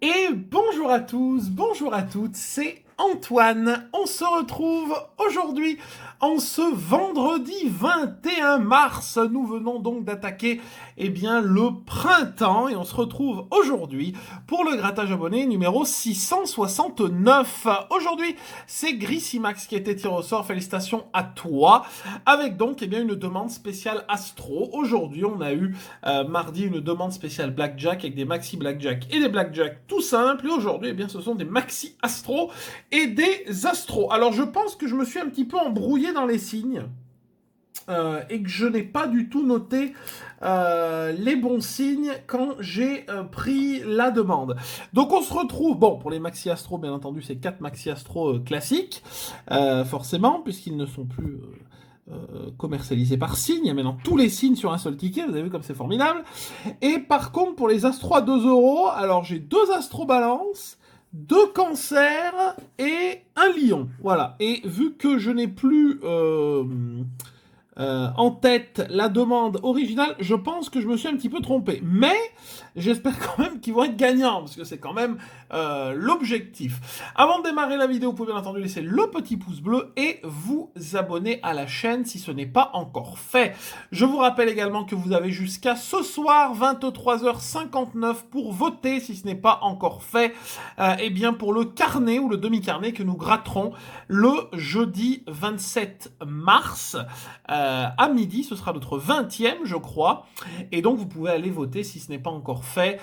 Et bonjour à tous, bonjour à toutes, c'est Antoine. On se retrouve aujourd'hui en ce vendredi 21 mars. Nous venons donc d'attaquer le printemps et on se retrouve aujourd'hui pour le grattage abonné numéro 669. Aujourd'hui, c'est Grissimax qui a été tiré au sort. Félicitations à toi. Avec donc une demande spéciale Astro. Aujourd'hui, on a eu mardi une demande spéciale Blackjack avec des maxi Blackjack et des Blackjack tout simples. Et aujourd'hui, ce sont des maxi Astro et des Astros. Alors, je pense que je me suis un petit peu embrouillé dans les signes. Et que je n'ai pas du tout noté les bons signes quand j'ai pris la demande. Donc on se retrouve, bon, pour les Maxi Astro, bien entendu, c'est 4 Maxi Astro classiques, forcément, puisqu'ils ne sont plus commercialisés par signe. Il y a maintenant tous les signes sur un seul ticket, vous avez vu comme c'est formidable. Et par contre, pour les Astro à 2 euros, alors j'ai 2 Astro Balance, 2 cancers et un lion. Voilà. Et vu que je n'ai plus en tête la demande originale, je pense que je me suis un petit peu trompé. Mais j'espère quand même qu'ils vont être gagnants, parce que c'est quand même l'objectif. Avant de démarrer la vidéo, vous pouvez bien entendu laisser le petit pouce bleu et vous abonner à la chaîne si ce n'est pas encore fait. Je vous rappelle également que vous avez jusqu'à ce soir 23h59 pour voter, si ce n'est pas encore fait, pour le carnet ou le demi-carnet que nous gratterons le jeudi 27 mars à midi. Ce sera notre 20e, je crois. Et donc, vous pouvez aller voter si ce n'est pas encore fait,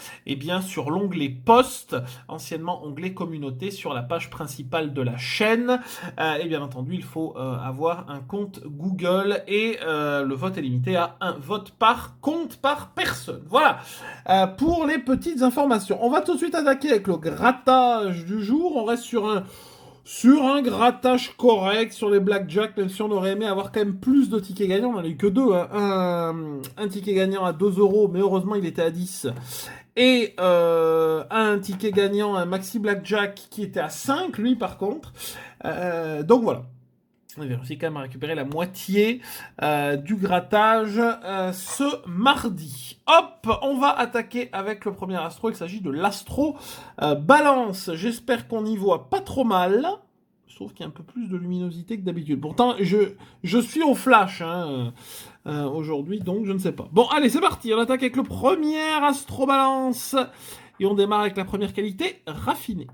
sur l'onglet post, anciennement onglet communauté, sur la page principale de la chaîne. Et bien entendu, il faut avoir un compte Google et le vote est limité à un vote par compte par personne. Voilà pour les petites informations. On va tout de suite attaquer avec le grattage du jour. On reste sur un grattage correct sur les blackjack, même si on aurait aimé avoir quand même plus de tickets gagnants. On n'en a eu que 2. Hein. Un ticket gagnant à 2 euros, mais heureusement il était à 10. Et un ticket gagnant, un maxi blackjack qui était à 5, lui par contre. Donc voilà. On a réussi quand même à récupérer la moitié du grattage ce mardi. Hop, on va attaquer avec le premier astro. Il s'agit de l'astro balance. J'espère qu'on y voit pas trop mal. Je trouve qu'il y a un peu plus de luminosité que d'habitude. Pourtant, je suis au flash aujourd'hui, donc je ne sais pas. Bon, allez, c'est parti. On attaque avec le premier astro balance. Et on démarre avec la première qualité, raffinée.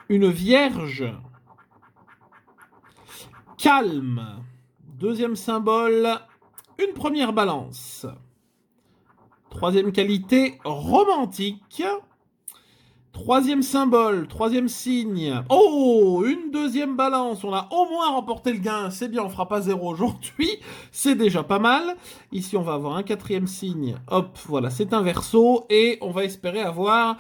Une vierge. Calme. Deuxième symbole, une première balance. Troisième qualité, romantique. Troisième symbole, troisième signe. Oh, une deuxième balance. On a au moins remporté le gain. C'est bien, on fera pas 0 aujourd'hui. C'est déjà pas mal. Ici, on va avoir un quatrième signe. Hop, voilà, c'est un verso. Et on va espérer avoir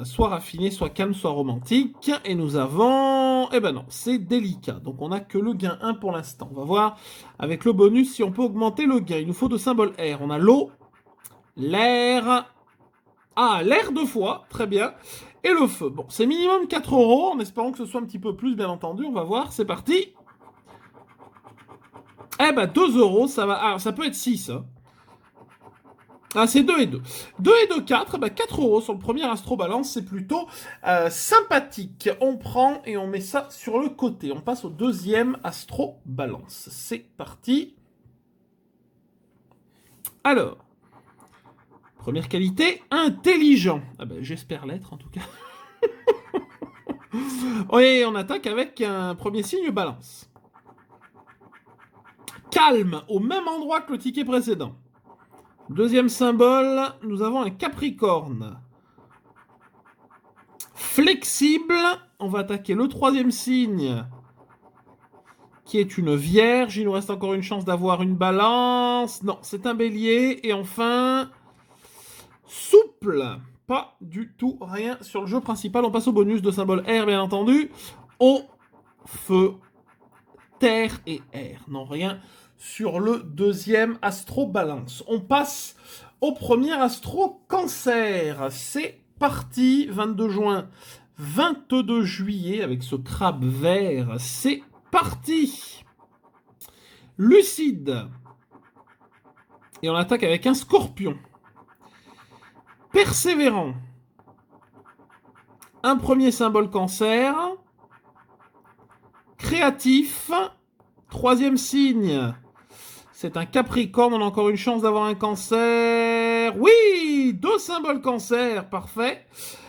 soit raffiné, soit calme, soit romantique. Et nous avons... non, c'est délicat. Donc on n'a que le gain 1 pour l'instant. On va voir avec le bonus si on peut augmenter le gain. Il nous faut 2 symboles R. On a l'eau, l'air... Ah, l'air 2 fois, très bien. Et le feu. Bon, c'est minimum 4 euros, en espérant que ce soit un petit peu plus, bien entendu. On va voir, c'est parti. 2 euros, ça va... Alors, ça peut être 6, hein. Ah, c'est 2 et 2. 2 et 2, 4. 4 euros sur le premier Astro Balance, c'est plutôt sympathique. On prend et on met ça sur le côté. On passe au deuxième Astro Balance. C'est parti. Alors, première qualité, intelligent. J'espère l'être en tout cas. Et on attaque avec un premier signe balance. Calme, au même endroit que le ticket précédent. Deuxième symbole, nous avons un Capricorne. Flexible, on va attaquer le troisième signe, qui est une Vierge. Il nous reste encore une chance d'avoir une Balance. Non, c'est un Bélier. Et enfin, souple. Pas du tout rien sur le jeu principal. On passe au bonus de symbole R, bien entendu. Eau, feu, terre et air. Non, rien sur le deuxième Astro Balance. On passe au premier Astro Cancer. C'est parti, 22 juin, 22 juillet, avec ce crabe vert. C'est parti. Lucide. Et on attaque avec un Scorpion. Persévérant. Un premier symbole cancer. Créatif. Troisième signe. C'est un Capricorne. On a encore une chance d'avoir un cancer. Oui, 2 symboles cancer. Parfait.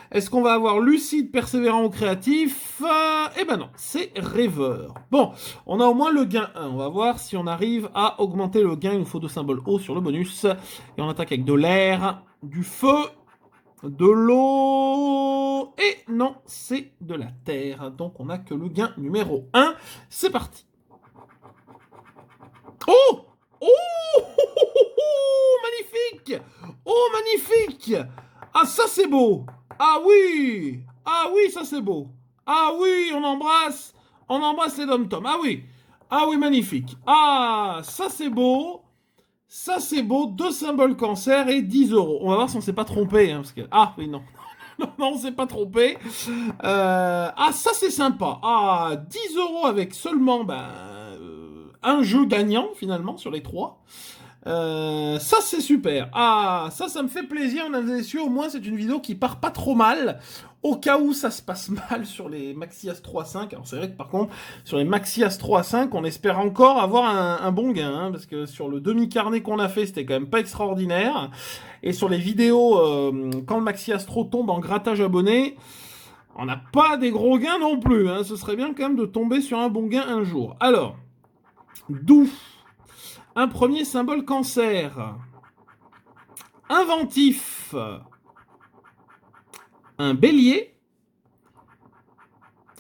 Est-ce qu'on va avoir lucide, persévérant ou créatif? Eh ben non, c'est rêveur. Bon, on a au moins le gain 1. On va voir si on arrive à augmenter le gain. Il nous faut 2 symboles haut sur le bonus. Et on attaque avec de l'air, du feu, de l'eau. Et non, c'est de la terre. Donc on n'a que le gain numéro 1. C'est parti. Oh! Oh! Magnifique! Oh, magnifique! Ah, ça c'est beau! Ah oui! Ah oui, ça c'est beau! Ah oui, on embrasse les dom-toms. Ah oui! Ah oui, magnifique! Ah, ça c'est beau! Ça c'est beau! 2 symboles cancer et 10 €. On va voir si on s'est pas trompé. Hein, parce que... Ah oui, non. Non, on s'est pas trompé. Ah, ça c'est sympa. Ah, 10 € avec seulement un jeu gagnant finalement sur les 3. Ça c'est super. Ah, ça me fait plaisir, mesdames et messieurs. Au moins c'est une vidéo qui part pas trop mal. Au cas où ça se passe mal sur les Maxi Astro A5. Alors c'est vrai que par contre sur les Maxi Astro A5 on espère encore avoir un bon gain. Hein, parce que sur le demi-carnet qu'on a fait c'était quand même pas extraordinaire. Et sur les vidéos quand le Maxi Astro tombe en grattage abonné, on n'a pas des gros gains non plus. Hein. Ce serait bien quand même de tomber sur un bon gain un jour. Alors, d'où un premier symbole cancer. Inventif. Un bélier.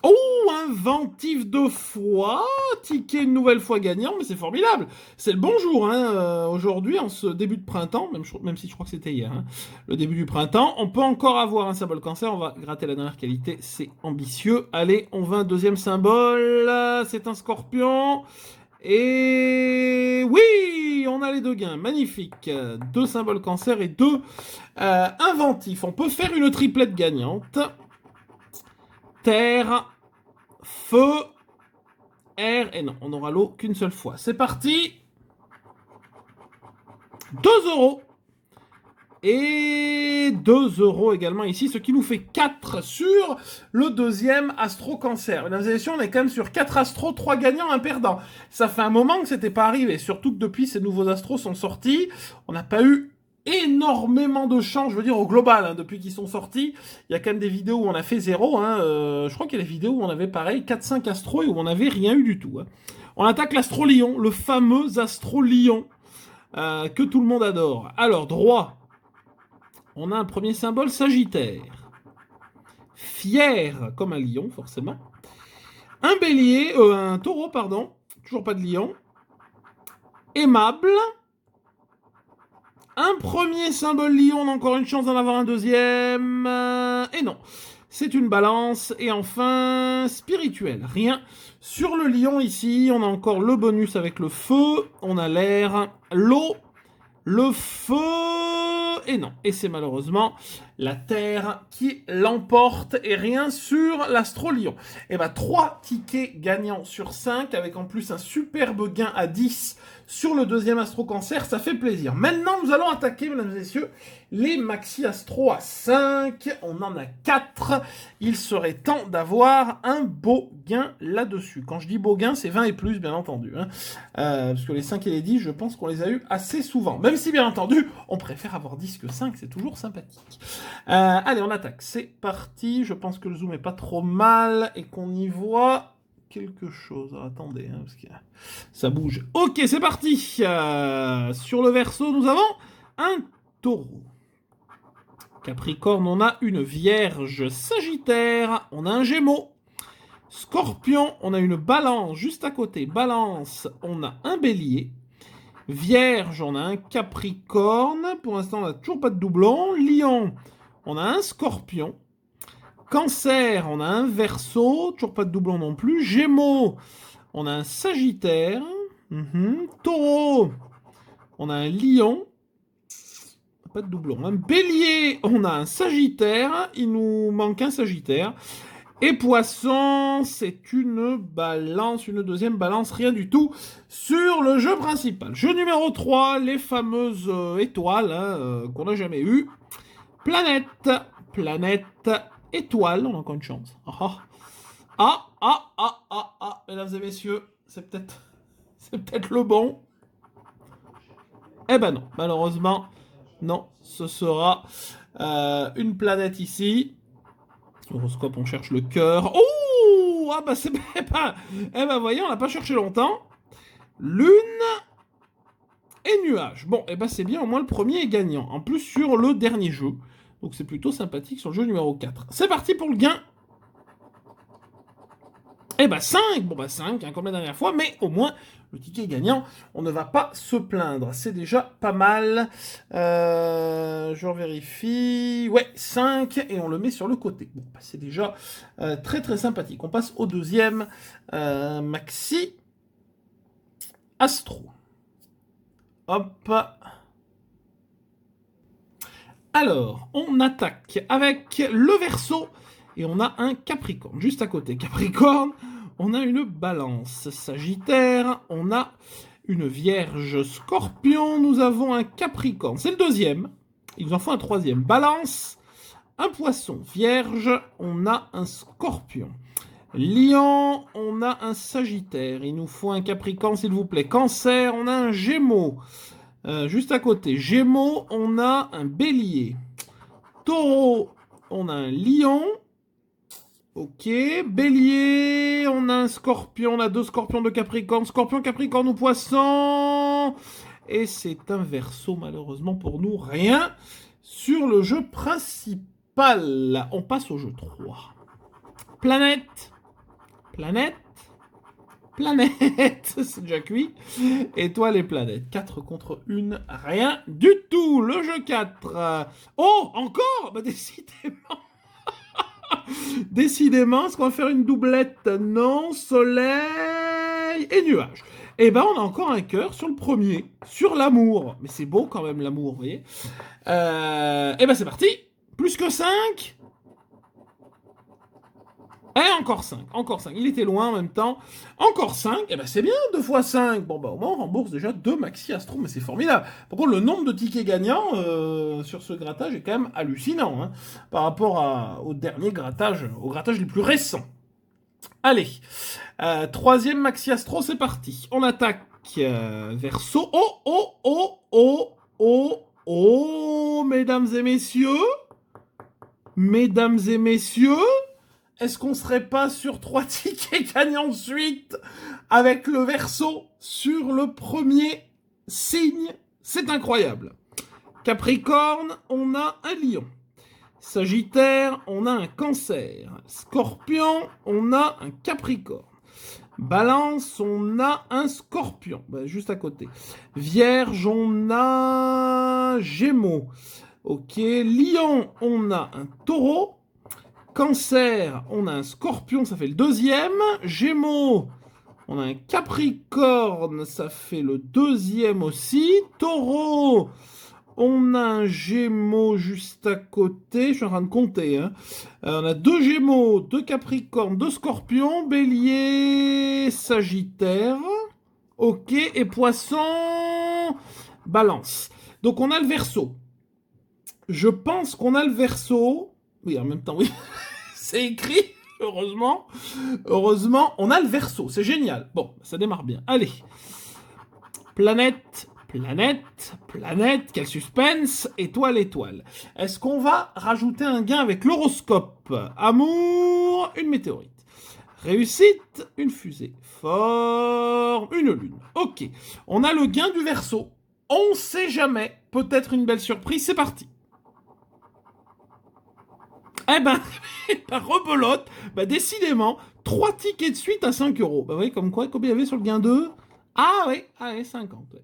Oh, inventif 2 fois. Ticket une nouvelle fois gagnant, mais c'est formidable. C'est le bon jour, hein. Aujourd'hui, en ce début de printemps, même si je crois que c'était hier, hein, le début du printemps, on peut encore avoir un symbole cancer. On va gratter la dernière qualité, c'est ambitieux. Allez, on va un deuxième symbole. C'est un scorpion. Et oui, on a les 2 gains, magnifique. 2 symboles cancer et 2 inventifs. On peut faire une triplette gagnante. Terre, feu, air, et non, on n'aura l'eau qu'une seule fois. C'est parti. 2 €. Et 2 € également ici, ce qui nous fait 4 sur le deuxième Astro Cancer. Mesdames et messieurs, on est quand même sur 4 Astros, 3 gagnants, 1 perdant. Ça fait un moment que c'était pas arrivé, surtout que depuis ces nouveaux Astros sont sortis, on n'a pas eu énormément de chance, je veux dire au global, hein, depuis qu'ils sont sortis. Il y a quand même des vidéos où on a fait 0, hein, je crois qu'il y a des vidéos où on avait pareil 4-5 Astros et où on n'avait rien eu du tout. Hein. On attaque l'Astro Lion, le fameux Astro Lion, que tout le monde adore. Alors, droit. On a un premier symbole Sagittaire. Fier comme un lion, forcément. Un bélier, un taureau, pardon. Toujours pas de lion. Aimable. Un premier symbole lion, on a encore une chance d'en avoir un deuxième. Et non, c'est une balance. Et enfin, spirituel. Rien. Sur le lion ici, on a encore le bonus avec le feu. On a l'air, l'eau, le feu. Et non, et c'est malheureusement la Terre qui l'emporte et rien sur l'Astro Lion. Et 3 tickets gagnants sur 5 avec en plus un superbe gain à 10 sur le deuxième Astro Cancer, ça fait plaisir. Maintenant, nous allons attaquer, mesdames et messieurs, les Maxi Astro à 5. On en a 4. Il serait temps d'avoir un beau gain là-dessus. Quand je dis beau gain, c'est 20 et plus, bien entendu. Hein. Parce que les 5 et les 10, je pense qu'on les a eu assez souvent. Même si, bien entendu, on préfère avoir 10 que 5, c'est toujours sympathique. Allez, on attaque. C'est parti. Je pense que le zoom est pas trop mal et qu'on y voit quelque chose. Alors, attendez, hein, parce que ça bouge. Ok, c'est parti. Sur le verso, nous avons un taureau. Capricorne, on a une Vierge. Sagittaire, on a un Gémeaux. Scorpion, on a une Balance juste à côté. Balance, on a un Bélier. Vierge, on a un Capricorne. Pour l'instant, on n'a toujours pas de doublon. Lion, on a un Scorpion. Cancer, on a un Verseau. Toujours pas de doublon non plus. Gémeaux, on a un Sagittaire. Taureau, on a un Lion. Pas de doublon. Un Bélier, on a un Sagittaire. Il nous manque un Sagittaire. Et Poisson, c'est une balance, une deuxième balance, rien du tout sur le jeu principal. Jeu numéro 3, les fameuses étoiles qu'on n'a jamais eues. Planète, planète, étoile, on a encore une chance. Ah, mesdames et messieurs, c'est peut-être le bon. Eh ben non, malheureusement, non, ce sera une planète ici. Horoscope, on cherche le cœur. Oh, ah bah c'est pas. Eh ben voyez, on n'a pas cherché longtemps. Lune et nuage. Bon, eh ben c'est bien, au moins le premier est gagnant. En plus sur le dernier jeu. Donc c'est plutôt sympathique sur le jeu numéro 4. C'est parti pour le gain. Eh ben 5. Bon bah 5, hein, comme la dernière fois, mais au moins le ticket est gagnant. On ne va pas se plaindre. C'est déjà pas mal. Je vérifie. Ouais, 5 et on le met sur le côté. Bon, bah, c'est déjà très très sympathique. On passe au deuxième maxi Astro. Hop. Alors, on attaque avec le Verseau et on a un Capricorne. Juste à côté, Capricorne, on a une Balance. Sagittaire, on a une Vierge. Scorpion, nous avons un Capricorne. C'est le deuxième. Il nous en faut un troisième. Balance, un Poisson. Vierge, on a un Scorpion. Lion, on a un Sagittaire. Il nous faut un Capricorne, s'il vous plaît. Cancer, on a un Gémeaux. Juste à côté, Gémeaux, on a un Bélier. Taureau, on a un Lion. Ok, Bélier, on a un Scorpion, on a deux Scorpions de Capricorne. Scorpion, Capricorne ou Poisson. Et c'est un Verseau, malheureusement pour nous, rien sur le jeu principal. On passe au jeu 3. Planète, planète, planète, c'est déjà cuit. Étoile et planète. 4 contre 1, rien du tout. Le jeu 4. Oh, encore. Bah décidément. Décidément, est-ce qu'on va faire une doublette? Non, soleil et nuage. Eh ben, on a encore un cœur sur le premier, sur l'amour. Mais c'est beau quand même, l'amour, vous voyez. Eh ben, c'est parti. Plus que 5. Et encore 5, encore 5. Il était loin en même temps. Encore 5, et ben c'est bien, 2 fois 5. Bon, bah au moins on rembourse déjà 2 Maxi Astro, mais c'est formidable. Par contre, le nombre de tickets gagnants sur ce grattage est quand même hallucinant, hein, par rapport au dernier grattage, au grattage les plus récents. Allez, troisième Maxi Astro, c'est parti. On attaque Verseau. Oh, mesdames et messieurs. Mesdames et messieurs. Est-ce qu'on serait pas sur 3 tickets gagnants de suite avec le Verseau sur le premier signe? C'est incroyable. Capricorne, on a un Lion. Sagittaire, on a un Cancer. Scorpion, on a un Capricorne. Balance, on a un Scorpion, juste à côté. Vierge, on a Gémeaux. Ok, Lion, on a un Taureau. Cancer, on a un Scorpion, ça fait le deuxième. Gémeaux, on a un Capricorne, ça fait le deuxième aussi. Taureau, on a un Gémeaux juste à côté. Je suis en train de compter. Hein. On a 2 Gémeaux, 2 Capricornes, 2 Scorpions. Bélier, Sagittaire. Ok, et Poisson, Balance. Donc on a le Verseau. Je pense qu'on a le Verseau. Oui, en même temps, oui. C'est écrit, heureusement. Heureusement, on a le Verseau. C'est génial. Bon, ça démarre bien. Allez. Planète, planète, planète. Quel suspense. Étoile, étoile. Est-ce qu'on va rajouter un gain avec l'horoscope? Amour, une météorite. Réussite, une fusée. Forme, une lune. Ok. On a le gain du Verseau. On sait jamais. Peut-être une belle surprise. C'est parti. Eh ben, rebelote, décidément, 3 tickets de suite à 5 euros. Bah oui, comme quoi, combien il y avait sur le gain 2? Ah oui, 50. Ouais.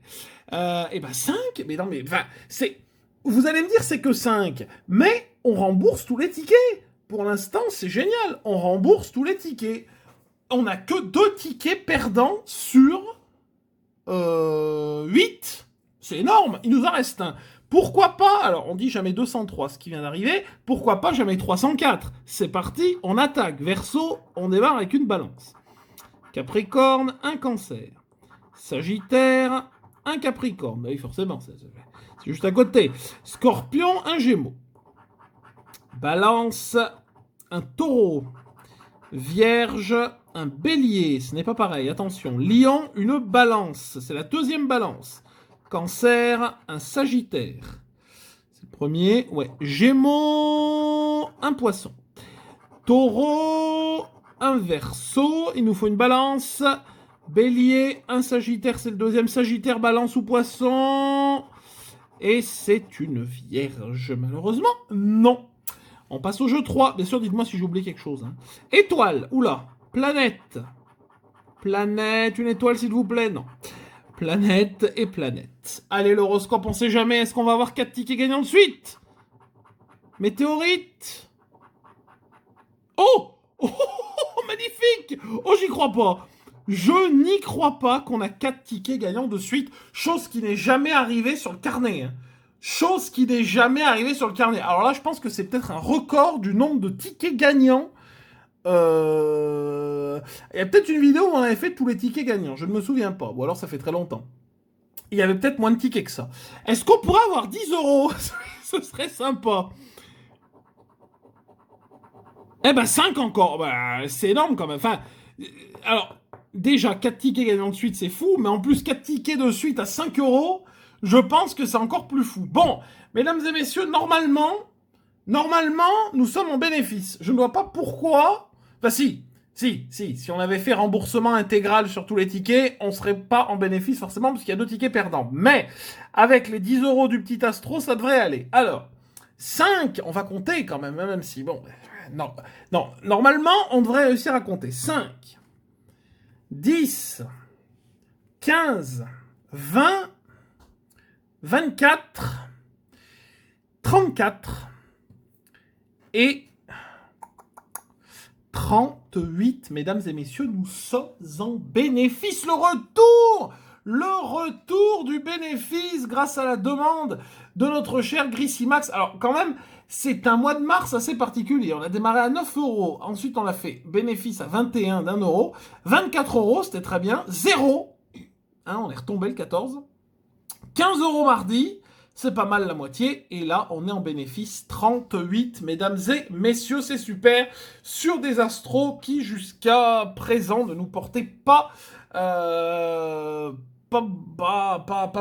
Eh ben 5, mais non, mais enfin, c'est... Vous allez me dire, c'est que 5, mais on rembourse tous les tickets. Pour l'instant, c'est génial, on rembourse tous les tickets. On n'a que 2 tickets perdants sur 8. C'est énorme, il nous en reste un. Pourquoi pas, alors on dit jamais 203, ce qui vient d'arriver, pourquoi pas jamais 304? C'est parti, on attaque. Verseau, on démarre avec une Balance. Capricorne, un Cancer. Sagittaire, un Capricorne. Bah oui, forcément, c'est juste à côté. Scorpion, un Gémeaux. Balance, un taureau. Vierge, un bélier. Ce n'est pas pareil, attention. Lion, une balance. C'est la deuxième balance. Cancer, un sagittaire. C'est le premier. Ouais. Gémeaux, un poisson. Taureau, un verseau. Il nous faut une balance. Bélier, un sagittaire. C'est le deuxième. Sagittaire, balance ou poisson. Et c'est une vierge. Malheureusement, non. On passe au jeu 3. Bien sûr, dites-moi si j'ai oublié quelque chose. Hein. Étoile. Oula. Planète. Planète. Une étoile, s'il vous plaît. Non. Planète et planète. Allez, l'horoscope, on sait jamais. Est-ce qu'on va avoir 4 tickets gagnants de suite? Météorite. Oh, oh, magnifique. Oh, j'y crois pas. Je n'y crois pas qu'on a 4 tickets gagnants de suite. Chose qui n'est jamais arrivée sur le carnet. Hein. Chose qui n'est jamais arrivée sur le carnet. Alors là, je pense que c'est peut-être un record du nombre de tickets gagnants. Il y a peut-être une vidéo où on avait fait tous les tickets gagnants. Je ne me souviens pas. Ou alors ça fait très longtemps. Il y avait peut-être moins de tickets que ça. Est-ce qu'on pourrait avoir 10 €? Ce serait sympa. Eh ben 5 encore. Bah, c'est énorme quand même. Enfin, alors, déjà, 4 tickets gagnants de suite, c'est fou. Mais en plus, 4 tickets de suite à 5 €. Je pense que c'est encore plus fou. Bon, mesdames et messieurs, normalement, nous sommes en bénéfice. Je ne vois pas pourquoi. Enfin, si on avait fait remboursement intégral sur tous les tickets, on serait pas en bénéfice forcément, parce qu'il y a 2 tickets perdants. Mais, avec les 10 € du petit astro, ça devrait aller. Alors, 5, on va compter quand même, même si, bon, non, normalement, on devrait réussir à compter. 5, 10, 15, 20, 24, 34 et 38, mesdames et messieurs, nous sommes en bénéfice. Le retour du bénéfice grâce à la demande de notre cher Grissimax. Alors quand même, c'est un mois de mars assez particulier. On a démarré à 9 €, ensuite on a fait bénéfice à 21 d'un euro, 24 €, c'était très bien, 0, hein, on est retombé le 14, 15 € mardi, c'est pas mal la moitié, et là on est en bénéfice 38, mesdames et messieurs, c'est super, sur des astros qui jusqu'à présent ne nous portaient pas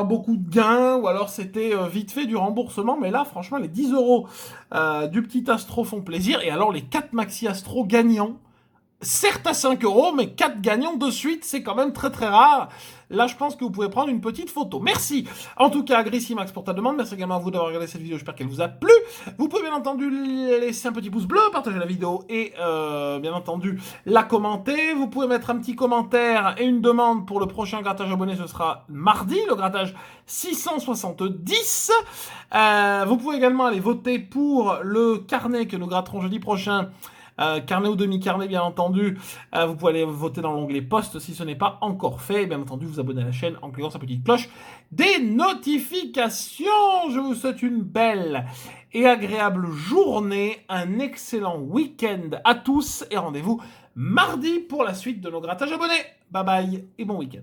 beaucoup de gains, ou alors c'était vite fait du remboursement, mais là franchement les 10 € du petit astro font plaisir, et alors les 4 maxi astro gagnants, certes à 5 €, mais 4 gagnants de suite, c'est quand même très très rare. Là, je pense que vous pouvez prendre une petite photo. Merci en tout cas à Grissimax pour ta demande. Merci également à vous d'avoir regardé cette vidéo. J'espère qu'elle vous a plu. Vous pouvez bien entendu laisser un petit pouce bleu, partager la vidéo et bien entendu la commenter. Vous pouvez mettre un petit commentaire et une demande pour le prochain grattage abonné. Ce sera mardi, le grattage 670. Vous pouvez également aller voter pour le carnet que nous gratterons jeudi prochain. Carnet ou demi-carnet, bien entendu. Vous pouvez aller voter dans l'onglet poste si ce n'est pas encore fait. Et bien entendu, vous abonner à la chaîne en cliquant sur la petite cloche des notifications. Je vous souhaite une belle et agréable journée, un excellent week-end à tous et rendez-vous mardi pour la suite de nos grattages abonnés. Bye bye et bon week-end.